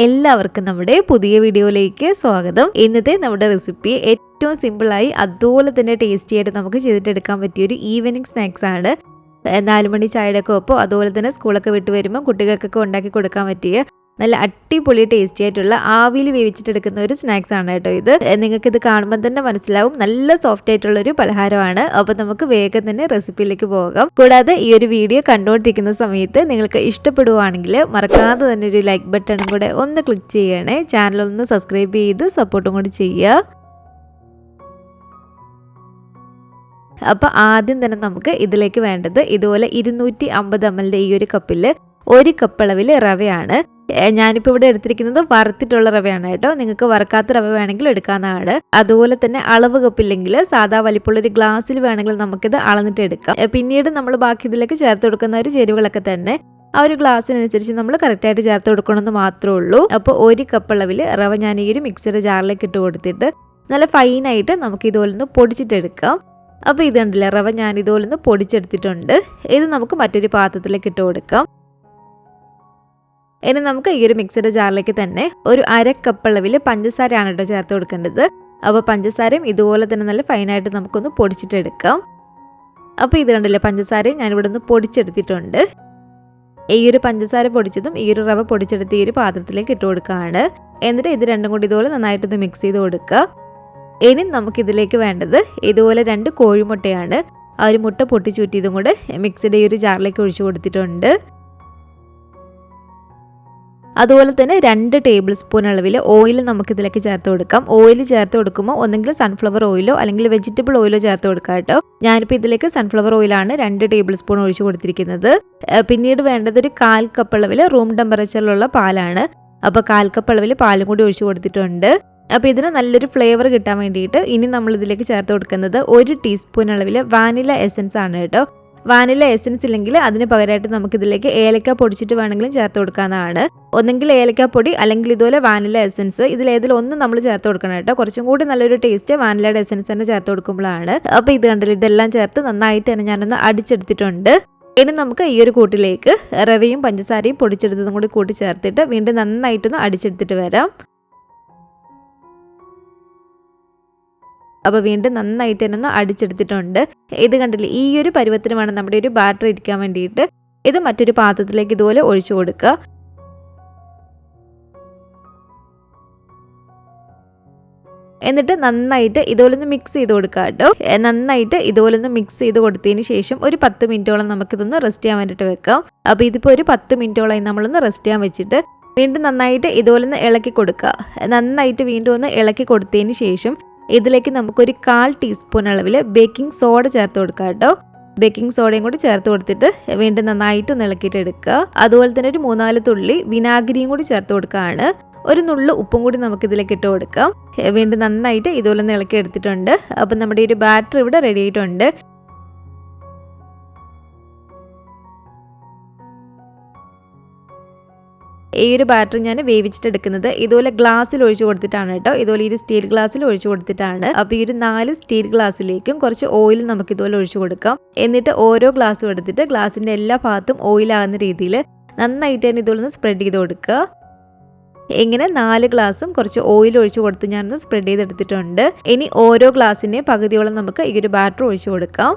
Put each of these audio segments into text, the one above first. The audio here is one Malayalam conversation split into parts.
എല്ലാവർക്കും നമ്മുടെ പുതിയ വീഡിയോയിലേക്ക് സ്വാഗതം. ഇന്നത്തെ നമ്മുടെ റെസിപ്പി ഏറ്റവും സിമ്പിളായി അതുപോലെ തന്നെ ടേസ്റ്റി ആയിട്ട് നമുക്ക് ചെയ്തിട്ടെടുക്കാൻ പറ്റിയ ഒരു ഈവനിങ് സ്നാക്സ് ആണ്. 4 മണി ചായയുടെ ഒക്കെ ഒപ്പം അതുപോലെ തന്നെ സ്കൂളൊക്കെ വിട്ട് വരുമ്പോൾ കുട്ടികൾക്കൊക്കെ ഉണ്ടാക്കി കൊടുക്കാൻ പറ്റിയ നല്ല അടിപൊളി ടേസ്റ്റി ആയിട്ടുള്ള ആവിയിൽ വേവിച്ചിട്ടെടുക്കുന്ന ഒരു സ്നാക്സ് ആണ് കേട്ടോ ഇത്. നിങ്ങൾക്കിത് കാണുമ്പോൾ തന്നെ മനസ്സിലാവും നല്ല സോഫ്റ്റ് ആയിട്ടുള്ള ഒരു പലഹാരമാണ്. അപ്പോൾ നമുക്ക് വേഗം തന്നെ റെസിപ്പിയിലേക്ക് പോകാം. കൂടാതെ ഈ ഒരു വീഡിയോ കണ്ടുകൊണ്ടിരിക്കുന്ന സമയത്ത് നിങ്ങൾക്ക് ഇഷ്ടപ്പെടുവാണെങ്കിൽ മറക്കാതെ തന്നെ ഒരു ലൈക്ക് ബട്ടണും കൂടെ ഒന്ന് ക്ലിക്ക് ചെയ്യണേ. ചാനലൊന്ന് സബ്സ്ക്രൈബ് ചെയ്ത് സപ്പോർട്ടും കൂടി ചെയ്യുക. അപ്പോൾ ആദ്യം തന്നെ നമുക്ക് ഇതിലേക്ക് വേണ്ടത് ഇതുപോലെ 250 ml ഈ ഒരു കപ്പിൽ 1 കപ്പ് അളവിൽ റവയാണ്. ഞാനിപ്പോൾ ഇവിടെ എടുത്തിരിക്കുന്നത് വറുത്തിട്ടുള്ള റവയാണ് കേട്ടോ. നിങ്ങൾക്ക് വറുക്കാത്ത റവ വേണമെങ്കിൽ എടുക്കാവുന്നതാണ്. അതുപോലെ തന്നെ അളവ് കപ്പില്ലെങ്കിൽ സാധാ വലിപ്പമുള്ള ഒരു ഗ്ലാസ്സിൽ വേണമെങ്കിൽ നമുക്കിത് അളന്നിട്ട് എടുക്കാം. പിന്നീട് നമ്മൾ ബാക്കി ഇതിലേക്ക് ചേർത്ത് കൊടുക്കുന്ന ഒരു ചേരുവകളൊക്കെ തന്നെ ആ ഒരു ഗ്ലാസ്സിനനുസരിച്ച് നമ്മൾ കറക്റ്റായിട്ട് ചേർത്ത് കൊടുക്കണമെന്ന് മാത്രമേ ഉള്ളൂ. അപ്പോൾ 1 കപ്പ് അളവിൽ റവ ഞാൻ ഈ ഒരു മിക്സിയുടെ ജാറിലേക്ക് ഇട്ട് കൊടുത്തിട്ട് നല്ല ഫൈനായിട്ട് നമുക്ക് ഇതുപോലെ ഒന്ന് പൊടിച്ചിട്ടെടുക്കാം. അപ്പോൾ ഇത് കണ്ടില്ലേ, റവ ഞാൻ ഇതുപോലെ ഒന്ന് പൊടിച്ചെടുത്തിട്ടുണ്ട്. ഇത് നമുക്ക് മറ്റൊരു പാത്രത്തിലേക്ക് ഇട്ട് കൊടുക്കാം. ഇനി നമുക്ക് ഈ ഒരു മിക്സിയുടെ ജാറിലേക്ക് തന്നെ ഒരു 1/2 കപ്പ് അളവിൽ പഞ്ചസാരയാണ് കേട്ടോ ചേർത്ത് കൊടുക്കേണ്ടത്. അപ്പോൾ പഞ്ചസാരയും ഇതുപോലെ തന്നെ നല്ല ഫൈനായിട്ട് നമുക്കൊന്ന് പൊടിച്ചിട്ടെടുക്കാം. അപ്പോൾ ഇത് കണ്ടില്ലേ, പഞ്ചസാരയും ഞാനിവിടെ ഒന്ന് പൊടിച്ചെടുത്തിട്ടുണ്ട്. ഈ ഒരു പഞ്ചസാര പൊടിച്ചതും ഈ ഒരു റവ പൊടിച്ചെടുത്ത് ഈ ഒരു പാത്രത്തിലേക്ക് ഇട്ട് കൊടുക്കുകയാണ്. എന്നിട്ട് ഇത് രണ്ടും കൂടി ഇതുപോലെ നന്നായിട്ടൊന്ന് മിക്സ് ചെയ്ത് കൊടുക്കുക. ഇനി നമുക്കിതിലേക്ക് വേണ്ടത് ഇതുപോലെ 2 കോഴിമുട്ടയാണ്. ആ ഒരു മുട്ട പൊട്ടിച്ചൂറ്റിയതും കൂടെ മിക്സിയുടെ ഈ ഒരു ജാറിലേക്ക് ഒഴിച്ചു കൊടുത്തിട്ടുണ്ട്. അതുപോലെ തന്നെ 2 ടേബിൾ സ്പൂൺ അളവിൽ ഓയിൽ നമുക്കിതിലേക്ക് ചേർത്ത് കൊടുക്കാം. ഓയിൽ ചേർത്ത് കൊടുക്കുമ്പോൾ ഒന്നെങ്കിൽ സൺഫ്ലവർ ഓയിലോ അല്ലെങ്കിൽ വെജിറ്റബിൾ ഓയിലോ ചേർത്ത് കൊടുക്കാം കേട്ടോ. ഞാനിപ്പോൾ ഇതിലേക്ക് സൺഫ്ലവർ ഓയിലാണ് 2 ടേബിൾ സ്പൂൺ ഒഴിച്ചു കൊടുത്തിരിക്കുന്നത്. പിന്നീട് വേണ്ടത് ഒരു 1/4 കപ്പ് അളവിൽ റൂം ടെമ്പറേച്ചറിലുള്ള പാലാണ്. അപ്പോൾ 1/4 കപ്പ് അളവിൽ പാലും കൂടി ഒഴിച്ചു കൊടുത്തിട്ടുണ്ട്. അപ്പോൾ ഇതിന് നല്ലൊരു ഫ്ലേവർ കിട്ടാൻ വേണ്ടിയിട്ട് ഇനി നമ്മൾ ഇതിലേക്ക് ചേർത്ത് കൊടുക്കുന്നത് 1 ടീസ്പൂൺ അളവിൽ വാനില എസൻസ് ആണ് കേട്ടോ. വാനില എസൻസ് ഇല്ലെങ്കിൽ അതിന് പകരമായിട്ട് നമുക്കിതിലേക്ക് ഏലക്ക പൊടിച്ചിട്ട് വേണമെങ്കിലും ചേർത്ത് കൊടുക്കാവുന്നതാണ്. ഒന്നെങ്കിൽ ഏലക്കാപ്പൊടി അല്ലെങ്കിൽ ഇതുപോലെ വാനില എസൻസ്, ഇതിലേതിൽ ഒന്നും നമ്മൾ ചേർത്ത് കൊടുക്കണം കേട്ടോ. കുറച്ചും കൂടി നല്ലൊരു ടേസ്റ്റ് വാനിലയുടെ എസൻസ് തന്നെ ചേർത്ത് കൊടുക്കുമ്പോഴാണ്. അപ്പോൾ ഇത് കണ്ടില്ല, ഇതെല്ലാം ചേർത്ത് നന്നായിട്ട് തന്നെ ഞാനൊന്ന് അടിച്ചെടുത്തിട്ടുണ്ട്. ഇനി നമുക്ക് ഈ ഒരു കൂട്ടിലേക്ക് റവയും പഞ്ചസാരയും പൊടിച്ചെടുത്തതും കൂടി കൂട്ടി ചേർത്തിട്ട് വീണ്ടും നന്നായിട്ടൊന്ന് അടിച്ചെടുത്തിട്ട് വരാം. അപ്പോൾ വീണ്ടും നന്നായിട്ട് തന്നെ ഒന്ന് അടിച്ചെടുത്തിട്ടുണ്ട്. ഇത് കണ്ടില്ലേ, ഈ ഒരു പരുവത്തിന് വേണം നമ്മുടെ ഒരു ബാറ്റർ ഇരിക്കാൻ വേണ്ടിയിട്ട്. ഇത് മറ്റൊരു പാത്രത്തിലേക്ക് ഇതുപോലെ ഒഴിച്ചു കൊടുക്കുക. എന്നിട്ട് നന്നായിട്ട് ഇതുപോലെ ഒന്ന് മിക്സ് ചെയ്ത് കൊടുക്കുക കേട്ടോ. നന്നായിട്ട് ഇതുപോലെ ഒന്ന് മിക്സ് ചെയ്ത് കൊടുത്തതിന് ശേഷം ഒരു 10 മിനിറ്റോളം നമുക്കിതൊന്ന് റെസ്റ്റ് ചെയ്യാൻ വേണ്ടിയിട്ട് വെക്കാം. അപ്പോൾ ഇതിപ്പോൾ ഒരു 10 മിനിറ്റോളമായി നമ്മളൊന്ന് റെസ്റ്റ് ചെയ്യാൻ വെച്ചിട്ട് വീണ്ടും നന്നായിട്ട് ഇതുപോലെ ഒന്ന് ഇളക്കി കൊടുക്കുക. നന്നായിട്ട് വീണ്ടും ഒന്ന് ഇളക്കി കൊടുത്തതിന് ശേഷം ഇതിലേക്ക് നമുക്കൊരു 1/4 ടീസ്പൂൺ അളവിൽ ബേക്കിംഗ് സോഡ ചേർത്ത് കൊടുക്കുക കേട്ടോ. ബേക്കിംഗ് സോഡയും കൂടി ചേർത്ത് കൊടുത്തിട്ട് വീണ്ടും നന്നായിട്ട് ഒന്ന് ഇളക്കിയിട്ട് എടുക്കുക. അതുപോലെ തന്നെ ഒരു 3-4 തുള്ളി വിനാഗിരിയും കൂടി ചേർത്ത് കൊടുക്കുകയാണ്. ഒരു നുള്ളു ഉപ്പും കൂടി നമുക്കിതിലേക്ക് ഇട്ട് കൊടുക്കാം. വീണ്ടും നന്നായിട്ട് ഇതുപോലെ ഒന്ന് ഇളക്കി എടുത്തിട്ടുണ്ട്. അപ്പം നമ്മുടെ ഈ ഒരു ബാറ്റർ ഇവിടെ റെഡി ആയിട്ടുണ്ട്. ഈ ഒരു ബാറ്റർ ഞാൻ വേവിച്ചിട്ടെടുക്കുന്നത് ഇതുപോലെ ഗ്ലാസ്സിൽ ഒഴിച്ചു കൊടുത്തിട്ടാണ് കേട്ടോ. ഇതുപോലെ ഈ സ്റ്റീൽ ഗ്ലാസ്സിൽ ഒഴിച്ചു കൊടുത്തിട്ടാണ്. അപ്പോൾ ഈ ഒരു 4 സ്റ്റീൽ ഗ്ലാസ്സിലേക്കും കുറച്ച് ഓയിൽ നമുക്ക് ഇതുപോലെ ഒഴിച്ചു കൊടുക്കാം. എന്നിട്ട് ഓരോ ഗ്ലാസ്സും എടുത്തിട്ട് ഗ്ലാസിൻ്റെ എല്ലാ ഭാഗത്തും ഓയിലാകുന്ന രീതിയിൽ നന്നായിട്ട് തന്നെ ഇതുപോലെ ഒന്ന് സ്പ്രെഡ് ചെയ്ത് കൊടുക്കുക. ഇങ്ങനെ 4 ഗ്ലാസും കുറച്ച് ഓയിൽ ഒഴിച്ചു കൊടുത്ത് ഞാനൊന്ന് സ്പ്രെഡ് ചെയ്തെടുത്തിട്ടുണ്ട്. ഇനി ഓരോ ഗ്ലാസിൻ്റെയും പകുതിയോളം നമുക്ക് ഈ ഒരു ബാറ്റർ ഒഴിച്ചു കൊടുക്കാം.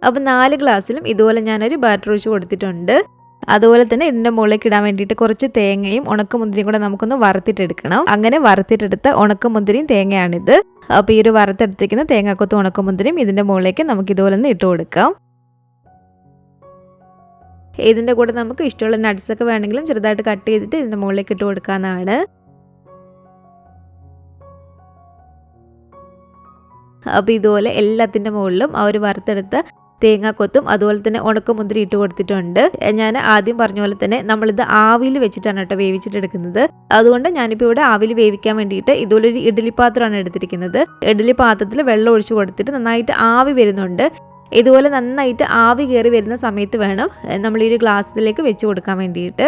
അപ്പോൾ 4 ഗ്ലാസ്സിലും ഇതുപോലെ ഞാനൊരു ബാറ്റർ ഒഴിച്ച് കൊടുത്തിട്ടുണ്ട്. അതുപോലെ തന്നെ ഇതിൻ്റെ മുകളിലേക്ക് ഇടാൻ വേണ്ടിയിട്ട് കുറച്ച് തേങ്ങയും ഉണക്കമുന്തിരിയും കൂടെ നമുക്കൊന്ന് വറുത്തിട്ടെടുക്കണം. അങ്ങനെ വറുത്തിട്ടെടുത്ത ഉണക്കമുന്തിരിയും തേങ്ങയാണിത്. അപ്പോൾ ഈ ഒരു വറുത്തെടുത്തിരിക്കുന്ന തേങ്ങാക്കൊത്തും ഉണക്കമുന്തിരിയും ഇതിൻ്റെ മുകളിലേക്ക് നമുക്ക് ഇതുപോലെ ഒന്ന് ഇട്ട് കൊടുക്കാം. ഇതിൻ്റെ കൂടെ നമുക്ക് ഇഷ്ടമുള്ള നട്ട്സൊക്കെ വേണമെങ്കിലും ചെറുതായിട്ട് കട്ട് ചെയ്തിട്ട് ഇതിൻ്റെ മുകളിലേക്ക് ഇട്ട് കൊടുക്കാവുന്നതാണ്. അപ്പോൾ ഇതുപോലെ എല്ലാത്തിൻ്റെ മുകളിലും ആ ഒരു വറുത്തെടുത്ത തേങ്ങാക്കൊത്തും അതുപോലെ തന്നെ ഉണക്കമുന്തിരി ഇട്ട് കൊടുത്തിട്ടുണ്ട്. ഞാൻ ആദ്യം പറഞ്ഞ പോലെ തന്നെ നമ്മളിത് ആവിയിൽ വെച്ചിട്ടാണ് കേട്ടോ വേവിച്ചിട്ടെടുക്കുന്നത്. അതുകൊണ്ട് ഞാനിപ്പോൾ ഇവിടെ ആവിയിൽ വേവിക്കാൻ വേണ്ടിയിട്ട് ഇതുപോലെ ഒരു ഇഡ്ഡലി പാത്രമാണ് എടുത്തിരിക്കുന്നത്. ഇഡ്ഡലി പാത്രത്തിൽ വെള്ളം ഒഴിച്ചു കൊടുത്തിട്ട് നന്നായിട്ട് ആവി വരുന്നുണ്ട്. ഇതുപോലെ നന്നായിട്ട് ആവി കയറി വരുന്ന സമയത്ത് വേണം നമ്മൾ ഈ ഒരു ഗ്ലാസ്സിലേക്ക് വെച്ച് കൊടുക്കാൻ വേണ്ടിയിട്ട്.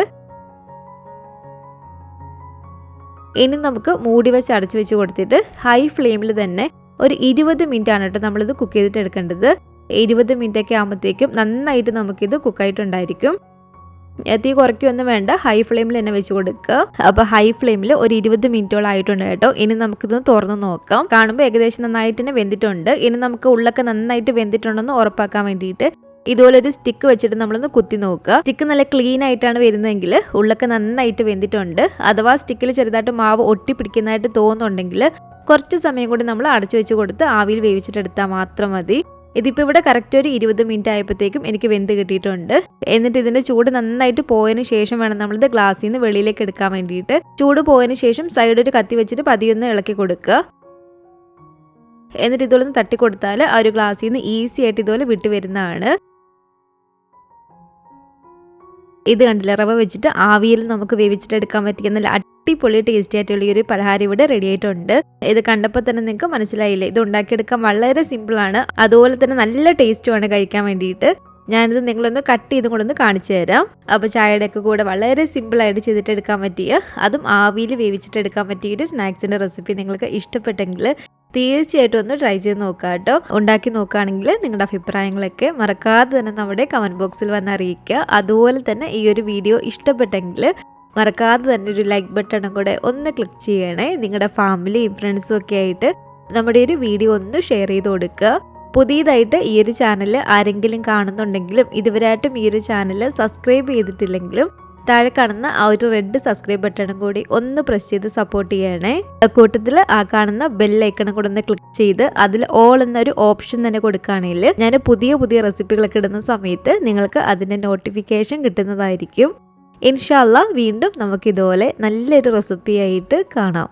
ഇനി നമുക്ക് മൂടി വെച്ച് അടച്ചു വെച്ച് കൊടുത്തിട്ട് ഹൈ ഫ്ലെയിമിൽ തന്നെ ഒരു 20 മിനിറ്റ് ആണ് കേട്ടോ നമ്മളിത് കുക്ക് ചെയ്തിട്ട് എടുക്കേണ്ടത്. 20 മിനിറ്റ് ഒക്കെ ആകുമ്പോഴത്തേക്കും നന്നായിട്ട് നമുക്കിത് കുക്കായിട്ടുണ്ടായിരിക്കും. തീ കുറയ്ക്കൊന്നും വേണ്ട, ഹൈ ഫ്ലെയിമിൽ തന്നെ വെച്ച് കൊടുക്കുക. അപ്പോൾ ഹൈ ഫ്ലെയിമിൽ ഒരു 20 മിനിറ്റോളം ആയിട്ടുണ്ട് കേട്ടോ. ഇനി നമുക്കിത് തുറന്ന് നോക്കാം. കാണുമ്പോൾ ഏകദേശം നന്നായിട്ട് തന്നെ വെന്തിട്ടുണ്ട്. ഇനി നമുക്ക് ഉള്ളൊക്കെ നന്നായിട്ട് വെന്തിട്ടുണ്ടെന്ന് ഉറപ്പാക്കാൻ വേണ്ടിയിട്ട് ഇതുപോലെ ഒരു സ്റ്റിക്ക് വെച്ചിട്ട് നമ്മളൊന്ന് കുത്തി നോക്കുക. സ്റ്റിക്ക് നല്ല ക്ലീൻ ആയിട്ടാണ് വരുന്നതെങ്കിൽ ഉള്ളൊക്കെ നന്നായിട്ട് വെന്തിട്ടുണ്ട്. അഥവാ സ്റ്റിക്കിൽ ചെറുതായിട്ട് മാവ് ഒട്ടിപ്പിടിക്കുന്നതായിട്ട് തോന്നുന്നുണ്ടെങ്കിൽ കുറച്ച് സമയം കൂടി നമ്മൾ അടച്ചു വെച്ച് കൊടുത്ത് ആവിയിൽ വേവിച്ചിട്ടെടുത്താൽ മാത്രം മതി. ഇതിപ്പോൾ ഇവിടെ കറക്റ്റ് ഒരു 20 മിനിറ്റ് ആയപ്പോഴത്തേക്കും എനിക്ക് വെന്ത് കിട്ടിയിട്ടുണ്ട്. എന്നിട്ട് ഇതിൻ്റെ ചൂട് നന്നായിട്ട് പോയതിന് ശേഷം വേണം നമ്മളിത് ഗ്ലാസ്സിൽ നിന്ന് വെളിയിലേക്ക് എടുക്കാൻ വേണ്ടിയിട്ട്. ചൂട് പോയതിന് ശേഷം സൈഡ് ഒരു കത്തി വെച്ചിട്ട് പതിയൊന്ന് ഇളക്കി കൊടുക്കുക. എന്നിട്ട് ഇതുപോലെ തട്ടി കൊടുത്താൽ ആ ഒരു ഗ്ലാസ്സിൽ നിന്ന് ഈസി ആയിട്ട് ഇതുപോലെ വിട്ട് വരുന്നതാണ്. ഇത് കണ്ടില്ല, റവ വെച്ചിട്ട് ആവിയിൽ നമുക്ക് വേവിച്ചിട്ട് എടുക്കാൻ പറ്റിയ നല്ല അടിപൊളി ടേസ്റ്റി ആയിട്ടുള്ള ഈ ഒരു പലഹാരം ഇവിടെ റെഡി ആയിട്ടുണ്ട്. ഇത് കണ്ടപ്പോൾ തന്നെ നിങ്ങൾക്ക് മനസ്സിലായില്ലേ, ഇത് ഉണ്ടാക്കിയെടുക്കാൻ വളരെ സിമ്പിളാണ്. അതുപോലെ തന്നെ നല്ല ടേസ്റ്റുമാണ് കഴിക്കാൻ വേണ്ടിയിട്ട്. ഞാനിത് നിങ്ങളൊന്ന് കട്ട് ചെയ്തും കൂടെ ഒന്ന് കാണിച്ചു തരാം. അപ്പോൾ ചായയുടെ ഒക്കെ കൂടെ വളരെ സിമ്പിളായിട്ട് ചെയ്തിട്ട് എടുക്കാൻ പറ്റിയ, അതും ആവിയിൽ വേവിച്ചിട്ട് എടുക്കാൻ പറ്റിയ ഒരു സ്നാക്സിൻ്റെ റെസിപ്പി നിങ്ങൾക്ക് ഇഷ്ടപ്പെട്ടെങ്കിൽ തീർച്ചയായിട്ടും ഒന്ന് ട്രൈ ചെയ്ത് നോക്കുക കേട്ടോ. ഉണ്ടാക്കി നോക്കുകയാണെങ്കിൽ നിങ്ങളുടെ അഭിപ്രായങ്ങളൊക്കെ മറക്കാതെ തന്നെ നമ്മുടെ കമൻറ്റ് ബോക്സിൽ വന്ന് അറിയിക്കുക. അതുപോലെ തന്നെ ഈ ഒരു വീഡിയോ ഇഷ്ടപ്പെട്ടെങ്കിൽ മറക്കാതെ തന്നെ ഒരു ലൈക്ക് ബട്ടണും കൂടെ ഒന്ന് ക്ലിക്ക് ചെയ്യണേ. നിങ്ങളുടെ ഫാമിലിയും ഫ്രണ്ട്സും ഒക്കെ ആയിട്ട് നമ്മുടെ ഒരു വീഡിയോ ഒന്ന് ഷെയർ ചെയ്ത് കൊടുക്കുക. പുതിയതായിട്ട് ഈ ഒരു ചാനൽ ആരെങ്കിലും കാണുന്നുണ്ടെങ്കിലും ഇതുവരെയായിട്ടും ഈ ഒരു ചാനൽ സബ്സ്ക്രൈബ് ചെയ്തിട്ടില്ലെങ്കിലും താഴെ കാണുന്ന ആ ഒരു റെഡ് സബ്സ്ക്രൈബ് ബട്ടണും കൂടി ഒന്ന് പ്രസ് ചെയ്ത് സപ്പോർട്ട് ചെയ്യണേ. കൂട്ടത്തിൽ ആ കാണുന്ന ബെല്ലൈക്കണും കൂടെ ഒന്ന് ക്ലിക്ക് ചെയ്ത് അതിൽ ഓൾ എന്നൊരു ഓപ്ഷൻ തന്നെ കൊടുക്കുകയാണെങ്കിൽ ഞാൻ പുതിയ റെസിപ്പികളൊക്കെ ഇടുന്ന സമയത്ത് നിങ്ങൾക്ക് അതിൻ്റെ നോട്ടിഫിക്കേഷൻ കിട്ടുന്നതായിരിക്കും. ഇൻഷാ അല്ലാഹ് വീണ്ടും നമുക്കിതുപോലെ നല്ലൊരു റെസിപ്പിയായിട്ട് കാണാം.